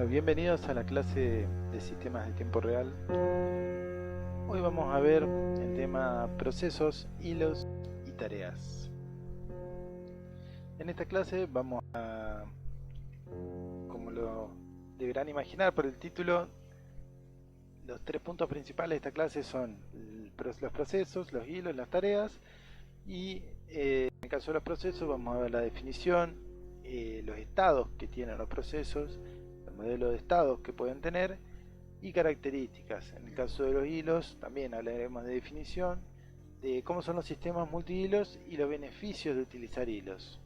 Bienvenidos a la clase de sistemas de tiempo real. Hoy vamos a ver el tema procesos, hilos y tareas. En esta clase vamos a, como lo deberán imaginar por el título, los tres puntos principales de esta clase son los procesos, los hilos, las tareas. Y en el caso de los procesos vamos a ver la definición, los estados que tienen los procesos, el modelo de estados que pueden tener y características. En el caso de los hilos también hablaremos de definición, de cómo son los sistemas multihilos y los beneficios de utilizar hilos.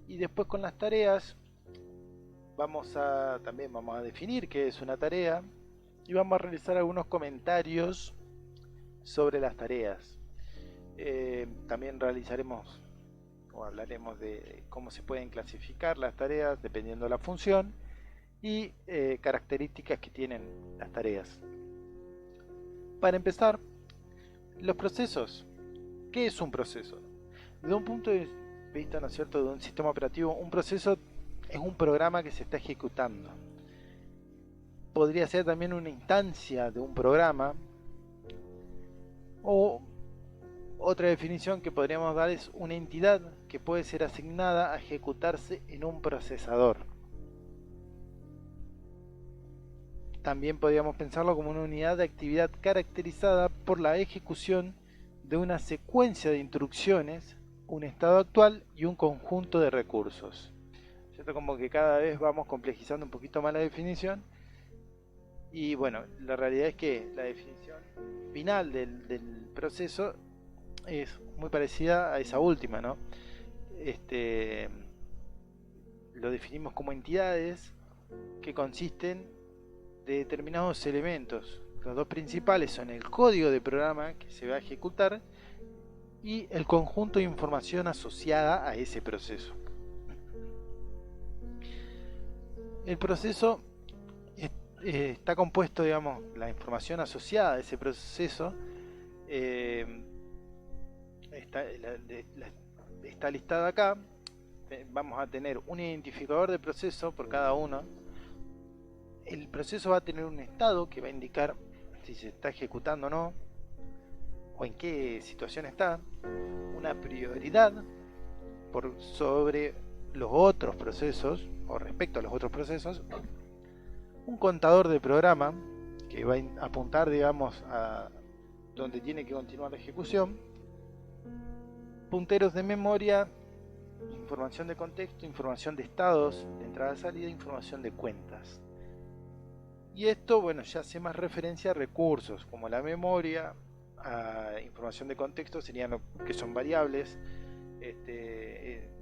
Y después con las tareas también vamos a definir qué es una tarea y vamos a realizar algunos comentarios sobre las tareas. También realizaremos o hablaremos de cómo se pueden clasificar las tareas dependiendo de la función y características que tienen las tareas. Para empezar, los procesos. ¿Qué es un proceso? Desde un punto de vista, ¿no es cierto?, de un sistema operativo, un proceso es un programa que se está ejecutando. Podría ser también una instancia de un programa, o otra definición que podríamos dar es una entidad que puede ser asignada a ejecutarse en un procesador. También podríamos pensarlo como una unidad de actividad caracterizada por la ejecución de una secuencia de instrucciones, un estado actual y un conjunto de recursos. ¿Cierto? Como que cada vez vamos complejizando un poquito más la definición. Y bueno, la realidad es que la definición final del proceso es muy parecida a esa última, ¿no? Lo definimos como entidades que consisten de determinados elementos. Los dos principales son el código de programa que se va a ejecutar y el conjunto de información asociada a ese proceso. El proceso está compuesto, digamos, la información asociada a ese proceso está listada acá. Vamos a tener un identificador de proceso por cada uno. El proceso va a tener un estado que va a indicar si se está ejecutando o no, o en qué situación está, una prioridad por sobre los otros procesos, o respecto a los otros procesos, un contador de programa que va a apuntar, digamos, a donde tiene que continuar la ejecución, punteros de memoria, información de contexto, información de estados, de entrada-salida, información de cuentas. Y esto, bueno, ya hace más referencia a recursos como la memoria, a información de contexto, serían lo que son variables.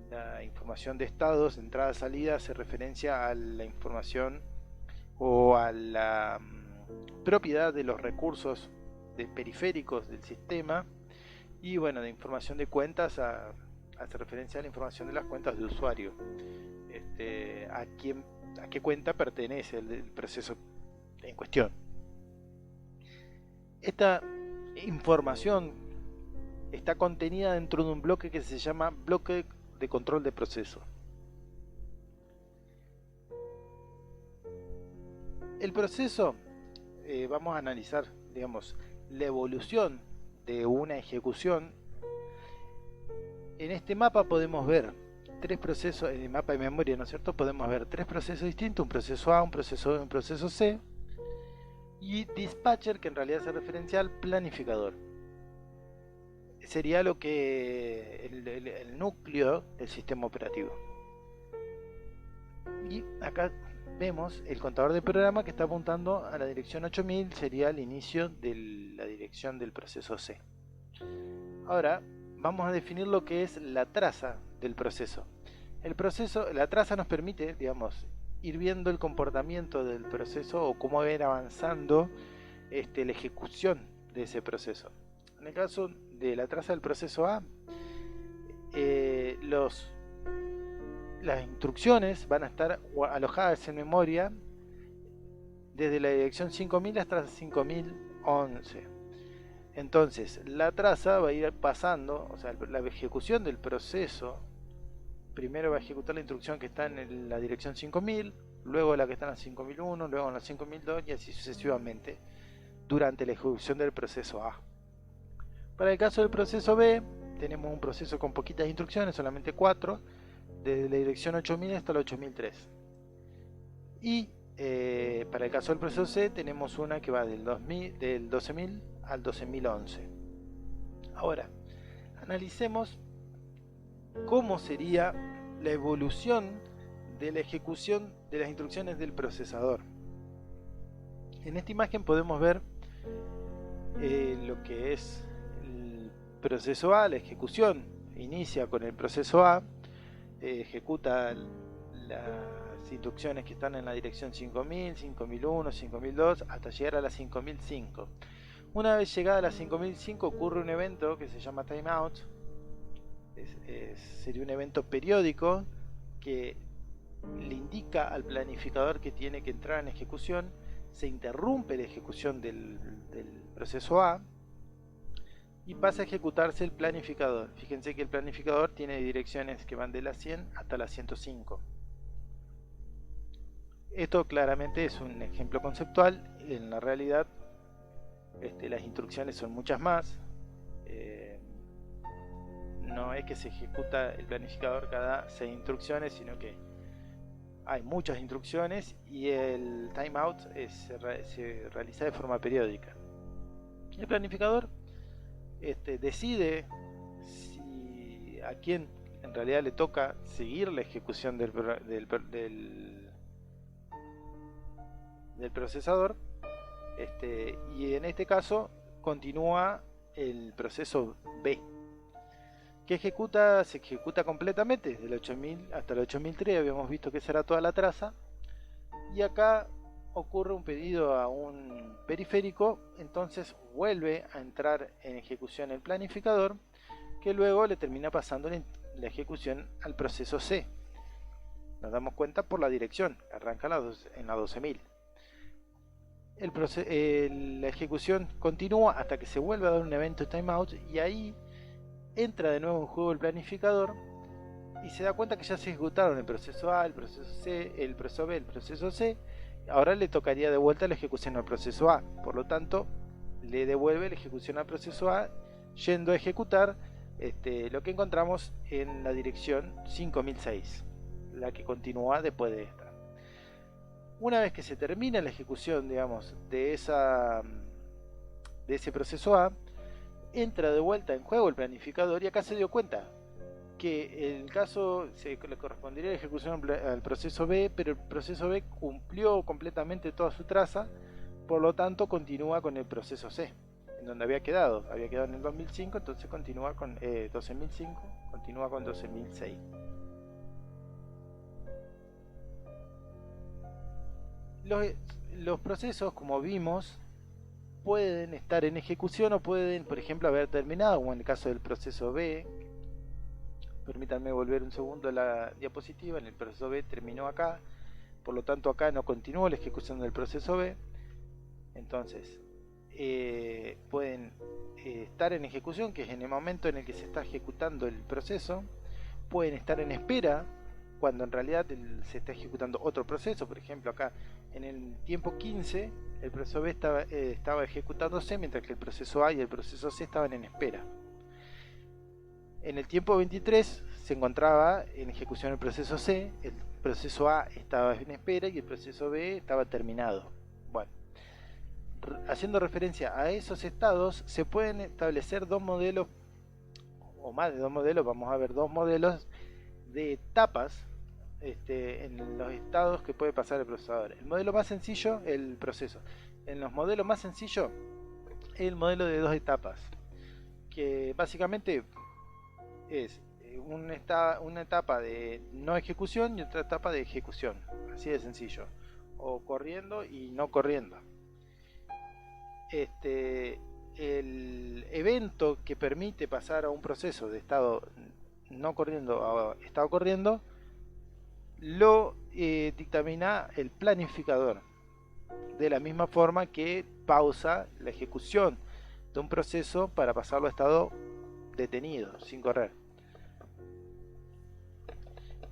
La información de estados, entrada-salida, hace referencia a la información o a la propiedad de los recursos periféricos del sistema. Y bueno, de información de cuentas hace referencia a la información de las cuentas de usuario. A qué cuenta pertenece el proceso en cuestión. Esta información está contenida dentro de un bloque que se llama bloque de control de proceso. El proceso, vamos a analizar, digamos, la evolución de una ejecución. En este mapa podemos ver tres procesos, en el mapa de memoria, ¿no es cierto? Podemos ver tres procesos distintos, un proceso A, un proceso B, un proceso C, y dispatcher, que en realidad hace referencia al planificador. Sería lo que el núcleo del sistema operativo. Y acá vemos el contador de programa que está apuntando a la dirección 8000, sería el inicio de la dirección del proceso C. Ahora vamos a definir lo que es la traza del proceso. La traza nos permite, digamos, ir viendo el comportamiento del proceso o cómo va a ir avanzando la ejecución de ese proceso. En el caso de la traza del proceso A, las instrucciones van a estar alojadas en memoria desde la dirección 5000 hasta 5011. Entonces la traza va a ir pasando, o sea, la ejecución del proceso primero va a ejecutar la instrucción que está en la dirección 5000, luego la que está en la 5001, luego en la 5002 y así sucesivamente durante la ejecución del proceso A. Para el caso del proceso B, tenemos un proceso con poquitas instrucciones, solamente 4, desde la dirección 8000 hasta la 8003. Y para el caso del proceso C, tenemos una que va del 12000 al 12011. Ahora, analicemos cómo sería la evolución de la ejecución de las instrucciones del procesador. En esta imagen podemos ver lo que es el proceso A, la ejecución. Inicia con el proceso A, ejecuta las instrucciones que están en la dirección 5000, 5001, 5002 hasta llegar a la 5005. Una vez llegada a la 5005 ocurre un evento que se llama timeout. Sería un evento periódico que le indica al planificador que tiene que entrar en ejecución. Se interrumpe la ejecución del proceso A y pasa a ejecutarse el planificador. Fíjense que el planificador tiene direcciones que van de la 100 hasta la 105. Esto claramente es un ejemplo conceptual. En la realidad las instrucciones son muchas más. No es que se ejecuta el planificador cada 6 instrucciones, sino que hay muchas instrucciones y el timeout se realiza de forma periódica. El planificador decide a quién en realidad le toca seguir la ejecución del procesador, y en este caso continúa el proceso B, que se ejecuta completamente desde el 8000 hasta el 8003. Habíamos visto que será toda la traza, y acá ocurre un pedido a un periférico, entonces vuelve a entrar en ejecución el planificador, que luego le termina pasando la ejecución al proceso C. Nos damos cuenta por la dirección, arranca en la 12000. La ejecución continúa hasta que se vuelve a dar un evento timeout, y ahí entra de nuevo en juego el planificador y se da cuenta que ya se ejecutaron el proceso A, el proceso C, el proceso B, el proceso C. Ahora le tocaría de vuelta la ejecución al proceso A, por lo tanto le devuelve la ejecución al proceso A, yendo a ejecutar lo que encontramos en la dirección 5006, la que continúa después de esta. Una vez que se termina la ejecución, digamos, de ese proceso A, entra de vuelta en juego el planificador, y acá se dio cuenta que el caso le correspondería la ejecución al proceso B, pero el proceso B cumplió completamente toda su traza, por lo tanto continúa con el proceso C, en donde había quedado en el 2005, entonces continúa con 12005, continúa con 12006. Los procesos, como vimos, pueden estar en ejecución o pueden, por ejemplo, haber terminado, como en el caso del proceso B. Permítanme volver un segundo a la diapositiva. En el proceso B terminó acá, por lo tanto acá no continuó la ejecución del proceso B. Entonces pueden estar en ejecución, que es en el momento en el que se está ejecutando el proceso. Pueden estar en espera, cuando en realidad se está ejecutando otro proceso. Por ejemplo, acá en el tiempo 15 el proceso B estaba ejecutándose, mientras que el proceso A y el proceso C estaban en espera. En el tiempo 23 se encontraba en ejecución el proceso C, el proceso A estaba en espera y el proceso B estaba terminado. Bueno, haciendo referencia a esos estados, se pueden establecer dos modelos, o más de dos modelos. Vamos a ver dos modelos de etapas en los estados que puede pasar el procesador. El modelo más sencillo, el proceso. En los modelos más sencillos, el modelo de dos etapas, que básicamente es una etapa de no ejecución y otra etapa de ejecución, así de sencillo, o corriendo y no corriendo. El evento que permite pasar a un proceso de estado no corriendo a estado corriendo lo dictamina el planificador, de la misma forma que pausa la ejecución de un proceso para pasarlo a estado detenido, sin correr.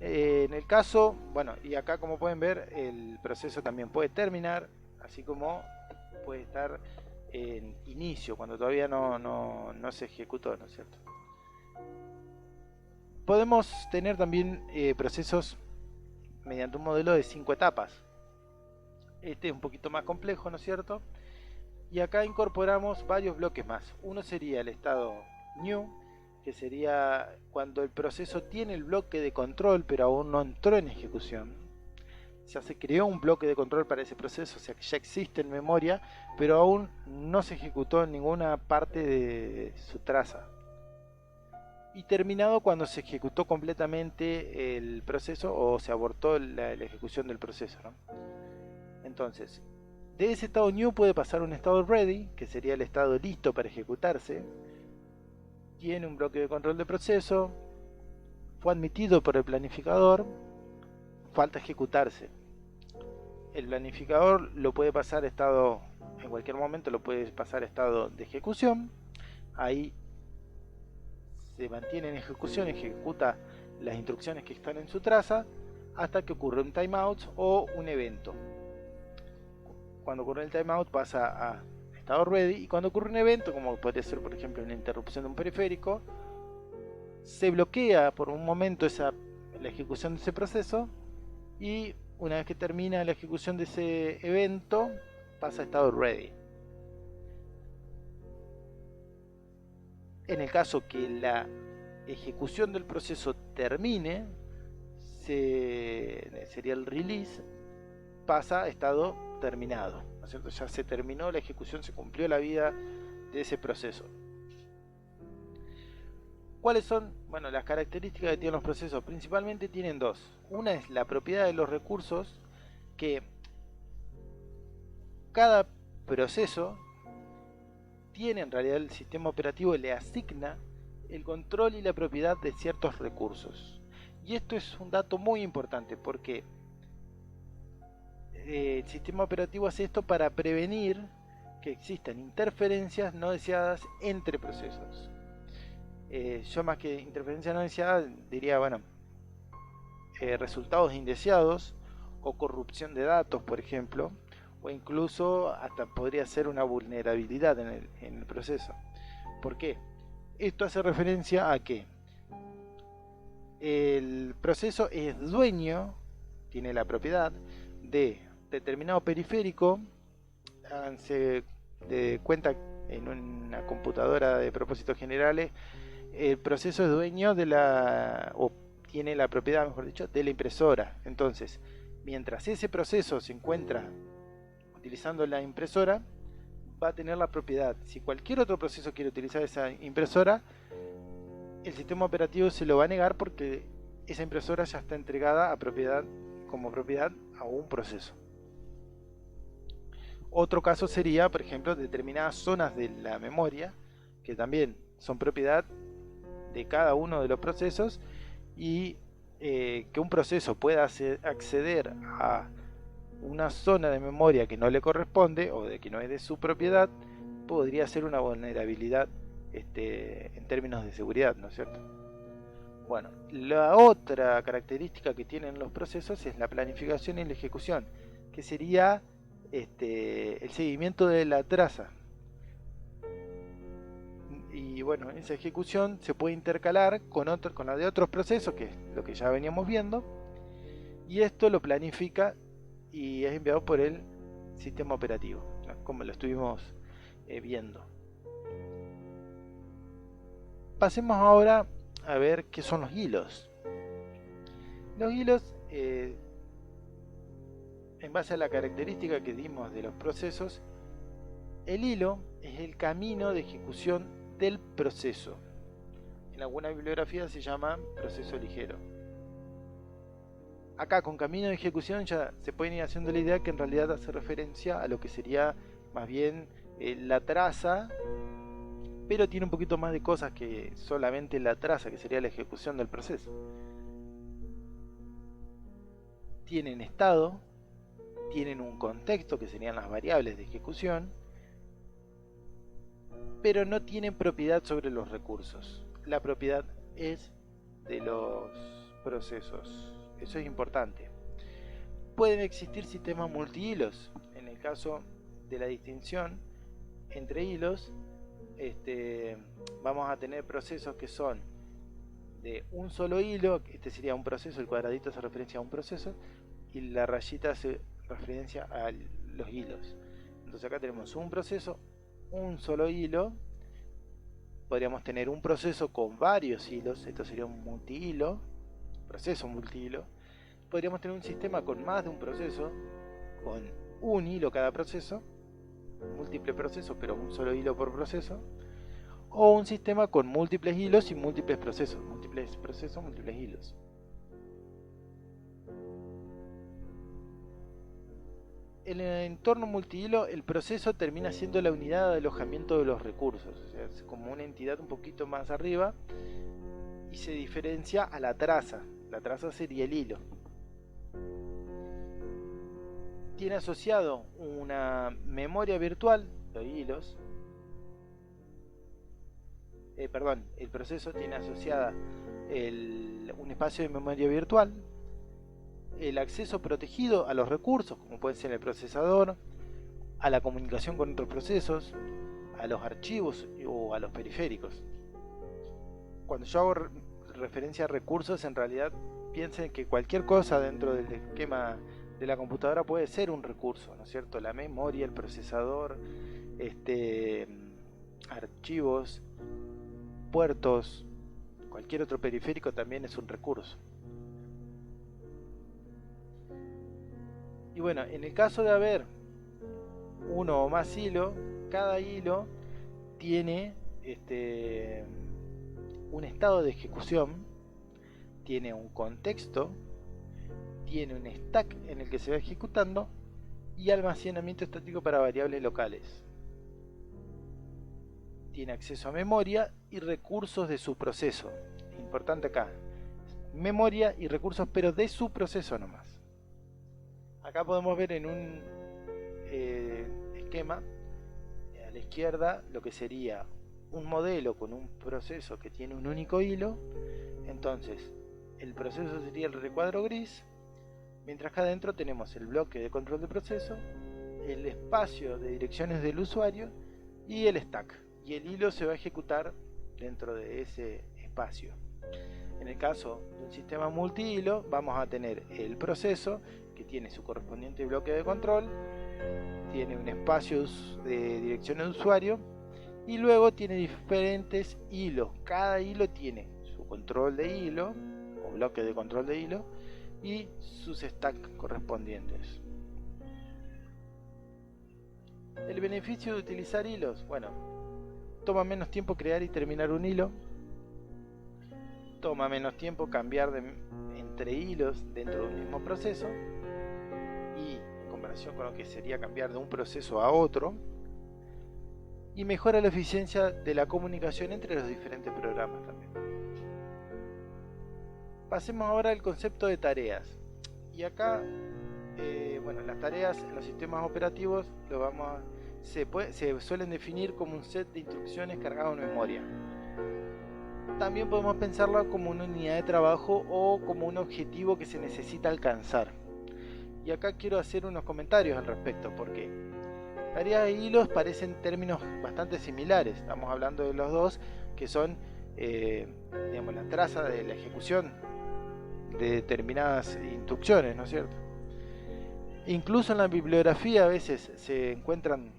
En el caso, bueno, y acá como pueden ver, el proceso también puede terminar, así como puede estar en inicio, cuando todavía no se ejecutó, ¿no es cierto? Podemos tener también procesos mediante un modelo de 5 etapas. Este es un poquito más complejo, ¿no es cierto? Y acá incorporamos varios bloques más. Uno sería el estado new, que sería cuando el proceso tiene el bloque de control pero aún no entró en ejecución. Ya se creó un bloque de control para ese proceso, o sea que ya existe en memoria, pero aún no se ejecutó en ninguna parte de su traza. Y terminado cuando se ejecutó completamente el proceso o se abortó la ejecución del proceso, ¿no? Entonces, de ese estado new puede pasar a un estado ready, que sería el estado listo para ejecutarse. Tiene un bloque de control de proceso, fue admitido por el planificador, falta ejecutarse. El planificador lo puede pasar a estado, en cualquier momento lo puede pasar a estado de ejecución. Ahí se mantiene en ejecución, ejecuta las instrucciones que están en su traza hasta que ocurre un timeout o un evento. Cuando ocurre el timeout pasa a estado ready, y cuando ocurre un evento, como podría ser por ejemplo una interrupción de un periférico, se bloquea por un momento la ejecución de ese proceso, y una vez que termina la ejecución de ese evento pasa a estado ready. En el caso que la ejecución del proceso termine, sería el release, pasa a estado terminado, ¿no es cierto? Ya se terminó la ejecución, se cumplió la vida de ese proceso. ¿Cuáles son? Bueno, las características que tienen los procesos principalmente tienen dos. Una es la propiedad de los recursos, que cada proceso tiene, en realidad el sistema operativo le asigna el control y la propiedad de ciertos recursos. Y esto es un dato muy importante porque el sistema operativo hace esto para prevenir que existan interferencias no deseadas entre procesos. Yo más que interferencia no deseada diría, bueno, resultados indeseados o corrupción de datos, por ejemplo, o incluso hasta podría ser una vulnerabilidad en el proceso. ¿Por qué? Esto hace referencia a que el proceso es dueño, tiene la propiedad de determinado periférico. Háganse de cuenta en una computadora de propósitos generales, el proceso es dueño de o tiene la propiedad, mejor dicho, de la impresora. Entonces, mientras ese proceso se encuentra utilizando la impresora, va a tener la propiedad. Si cualquier otro proceso quiere utilizar esa impresora, el sistema operativo se lo va a negar porque esa impresora ya está entregada como propiedad a un proceso. Otro caso sería, por ejemplo, determinadas zonas de la memoria que también son propiedad de cada uno de los procesos, y que un proceso pueda acceder a una zona de memoria que no le corresponde o de que no es de su propiedad, podría ser una vulnerabilidad en términos de seguridad, ¿no es cierto? Bueno, la otra característica que tienen los procesos es la planificación y la ejecución, que sería el seguimiento de la traza. Y bueno, esa ejecución se puede intercalar con la de otros procesos, que es lo que ya veníamos viendo, y esto lo planifica y es enviado por el sistema operativo, ¿no? Como lo estuvimos viendo. Pasemos ahora a ver qué son los hilos. Los hilos, en base a la característica que dimos de los procesos, el hilo es el camino de ejecución del proceso. En alguna bibliografía se llama proceso ligero. Acá con camino de ejecución ya se pueden ir haciendo la idea que en realidad hace referencia a lo que sería más bien la traza, pero tiene un poquito más de cosas que solamente la traza, que sería la ejecución del proceso. Tienen estado, tienen un contexto, que serían las variables de ejecución, pero no tienen propiedad sobre los recursos. La propiedad es de los procesos. Eso es importante. Pueden existir sistemas multihilos. En el caso de la distinción entre hilos, vamos a tener procesos que son de un solo hilo. Este sería un proceso, el cuadradito hace referencia a un proceso y la rayita hace referencia a los hilos. Entonces acá tenemos un proceso, un solo hilo. Podríamos tener un proceso con varios hilos, esto sería un multihilo, proceso multihilo. Podríamos tener un sistema con más de un proceso, con un hilo cada proceso, múltiple procesos, pero un solo hilo por proceso. O un sistema con múltiples hilos y múltiples procesos, múltiples hilos. En el entorno multihilo, el proceso termina siendo la unidad de alojamiento de los recursos, o sea, es como una entidad un poquito más arriba y se diferencia a la traza. La traza sería el hilo. Tiene asociado una memoria virtual, los hilos. El proceso tiene asociada un espacio de memoria virtual, el acceso protegido a los recursos, como puede ser el procesador, a la comunicación con otros procesos, a los archivos o a los periféricos. Cuando yo hago referencia a recursos, en realidad piensen que cualquier cosa dentro del esquema de la computadora puede ser un recurso, ¿no es cierto? La memoria, el procesador, archivos, puertos, cualquier otro periférico también es un recurso. Y bueno, en el caso de haber uno o más hilos, cada hilo tiene un estado de ejecución, tiene un contexto, tiene un stack en el que se va ejecutando y almacenamiento estático para variables locales. Tiene acceso a memoria y recursos de su proceso. Importante acá, memoria y recursos, pero de su proceso nomás. Acá podemos ver en un esquema a la izquierda lo que sería un modelo con un proceso que tiene un único hilo. Entonces el proceso sería el recuadro gris, mientras que adentro tenemos el bloque de control de proceso, el espacio de direcciones del usuario y el stack, y el hilo se va a ejecutar dentro de ese espacio. En el caso de un sistema multihilo, vamos a tener el proceso que tiene su correspondiente bloque de control, tiene un espacio de direcciones de usuario y luego tiene diferentes hilos. Cada hilo tiene su control de hilo o bloque de control de hilo y sus stacks correspondientes. El beneficio de utilizar hilos, bueno, toma menos tiempo crear y terminar un hilo, toma menos tiempo cambiar entre hilos dentro de un mismo proceso, y en comparación con lo que sería cambiar de un proceso a otro, y mejora la eficiencia de la comunicación entre los diferentes programas también. Pasemos ahora al concepto de tareas. Y acá, bueno, las tareas en los sistemas operativos se suelen definir como un set de instrucciones cargado en memoria. También podemos pensarlo como una unidad de trabajo o como un objetivo que se necesita alcanzar. Y acá quiero hacer unos comentarios al respecto, porque tareas e hilos parecen términos bastante similares. Estamos hablando de los dos, que son digamos, la traza de la ejecución de determinadas instrucciones, ¿no es cierto? Incluso en la bibliografía a veces se encuentran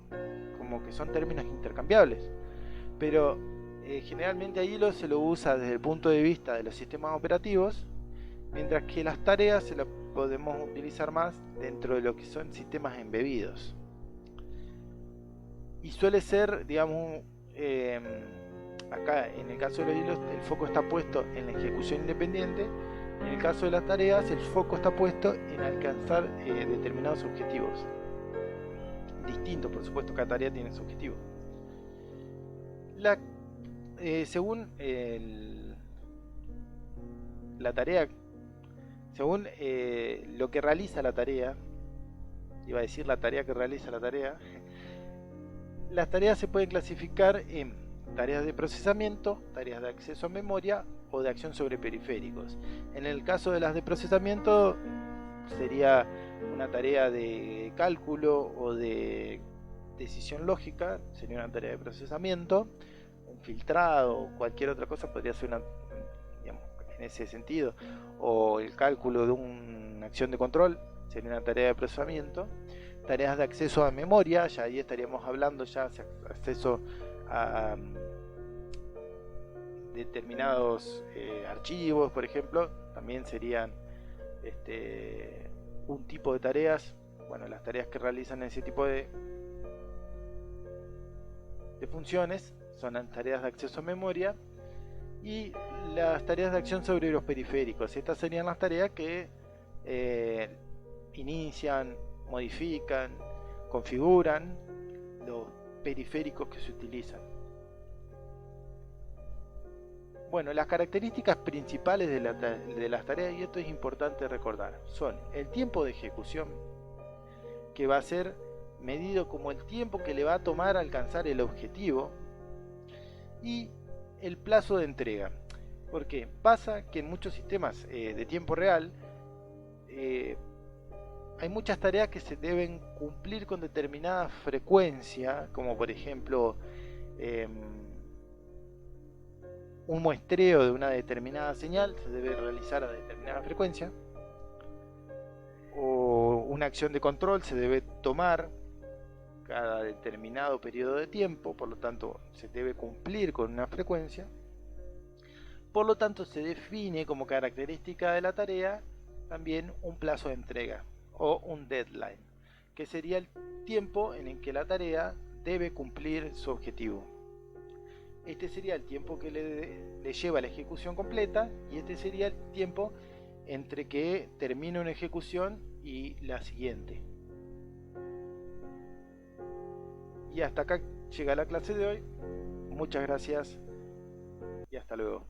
como que son términos intercambiables, pero generalmente a hilos se lo usa desde el punto de vista de los sistemas operativos, mientras que las tareas se las podemos utilizar más dentro de lo que son sistemas embebidos. Y suele ser, digamos, acá en el caso de los hilos el foco está puesto en la ejecución independiente. En el caso de las tareas, el foco está puesto en alcanzar determinados objetivos. Distintos, por supuesto, cada tarea tiene su objetivo. Según la tarea, según lo que realiza la tarea, iba a decir la tarea que realiza la tarea, las tareas se pueden clasificar en tareas de procesamiento, tareas de acceso a memoria o de acción sobre periféricos. En el caso de las de procesamiento sería una tarea de cálculo o de decisión lógica, sería una tarea de procesamiento. Un filtrado o cualquier otra cosa podría ser una, digamos, en ese sentido, o el cálculo de una acción de control sería una tarea de procesamiento. Tareas de acceso a memoria, ya ahí estaríamos hablando ya de acceso a determinados archivos, por ejemplo, también serían un tipo de tareas. Bueno, las tareas que realizan ese tipo de funciones son las tareas de acceso a memoria y las tareas de acción sobre los periféricos. Estas serían las tareas que inician, modifican, configuran los periféricos que se utilizan. Bueno, las características principales de las tareas, y esto es importante recordar, son el tiempo de ejecución, que va a ser medido como el tiempo que le va a tomar alcanzar el objetivo, y el plazo de entrega. Porque pasa que en muchos sistemas de tiempo real hay muchas tareas que se deben cumplir con determinada frecuencia, como por ejemplo un muestreo de una determinada señal se debe realizar a determinada frecuencia, o una acción de control se debe tomar cada determinado periodo de tiempo, por lo tanto se debe cumplir con una frecuencia. Por lo tanto se define como característica de la tarea también un plazo de entrega o un deadline, que sería el tiempo en el que la tarea debe cumplir su objetivo. Este sería el tiempo que le lleva la ejecución completa, y este sería el tiempo entre que termine una ejecución y la siguiente. Y hasta acá llega la clase de hoy. Muchas gracias y hasta luego.